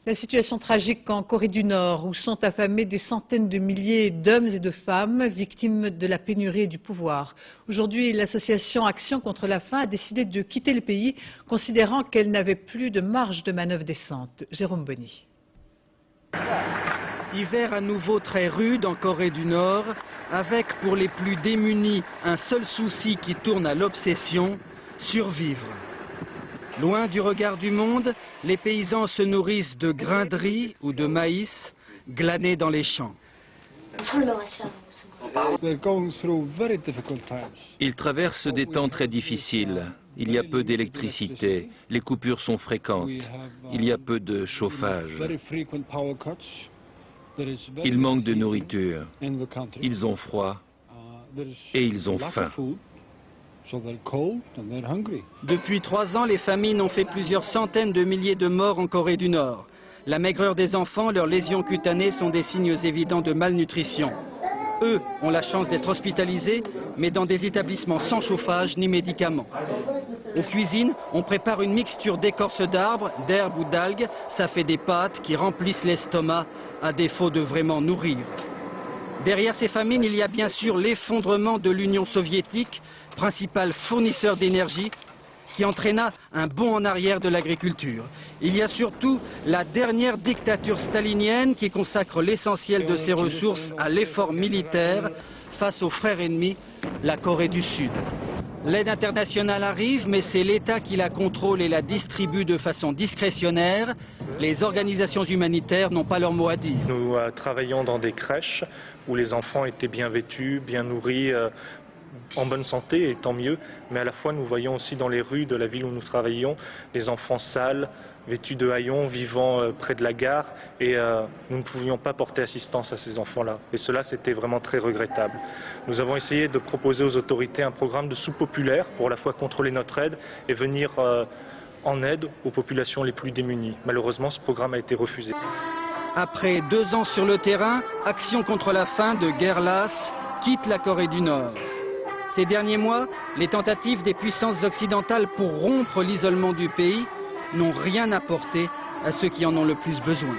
La situation tragique en Corée du Nord, où sont affamés des centaines de milliers d'hommes et de femmes victimes de la pénurie et du pouvoir. Aujourd'hui, l'association Action contre la faim a décidé de quitter le pays, considérant qu'elle n'avait plus de marge de manœuvre décente. Jérôme Bonny. Hiver à nouveau très rude en Corée du Nord, avec pour les plus démunis un seul souci qui tourne à l'obsession, survivre. Loin du regard du monde, les paysans se nourrissent de grains de riz ou de maïs glanés dans les champs. Ils traversent des temps très difficiles. Il y a peu d'électricité, les coupures sont fréquentes, il y a peu de chauffage. Ils manquent de nourriture, ils ont froid et ils ont faim. Depuis 3 ans, les famines ont fait plusieurs centaines de milliers de morts en Corée du Nord. La maigreur des enfants, leurs lésions cutanées sont des signes évidents de malnutrition. Eux ont la chance d'être hospitalisés, mais dans des établissements sans chauffage ni médicaments. Aux cuisines, on prépare une mixture d'écorce d'arbres, d'herbes ou d'algues. Ça fait des pâtes qui remplissent l'estomac à défaut de vraiment nourrir. Derrière ces famines, il y a bien sûr l'effondrement de l'Union soviétique, principal fournisseur d'énergie, qui entraîna un bond en arrière de l'agriculture. Il y a surtout la dernière dictature stalinienne qui consacre l'essentiel de ses ressources à l'effort militaire face aux frères ennemis, la Corée du Sud. L'aide internationale arrive, mais c'est l'État qui la contrôle et la distribue de façon discrétionnaire. Les organisations humanitaires n'ont pas leur mot à dire. Nous travaillons dans des crèches où les enfants étaient bien vêtus, bien nourris, en bonne santé, et tant mieux, mais à la fois nous voyons aussi dans les rues de la ville où nous travaillons les enfants sales, vêtus de haillons, vivant près de la gare, et nous ne pouvions pas porter assistance à ces enfants-là. Et cela, c'était vraiment très regrettable. Nous avons essayé de proposer aux autorités un programme de soupe populaire pour à la fois contrôler notre aide et venir en aide aux populations les plus démunies. Malheureusement, ce programme a été refusé. Après 2 ans sur le terrain, Action contre la faim de Guerre lasse quitte la Corée du Nord. Ces derniers mois, les tentatives des puissances occidentales pour rompre l'isolement du pays n'ont rien apporté à ceux qui en ont le plus besoin.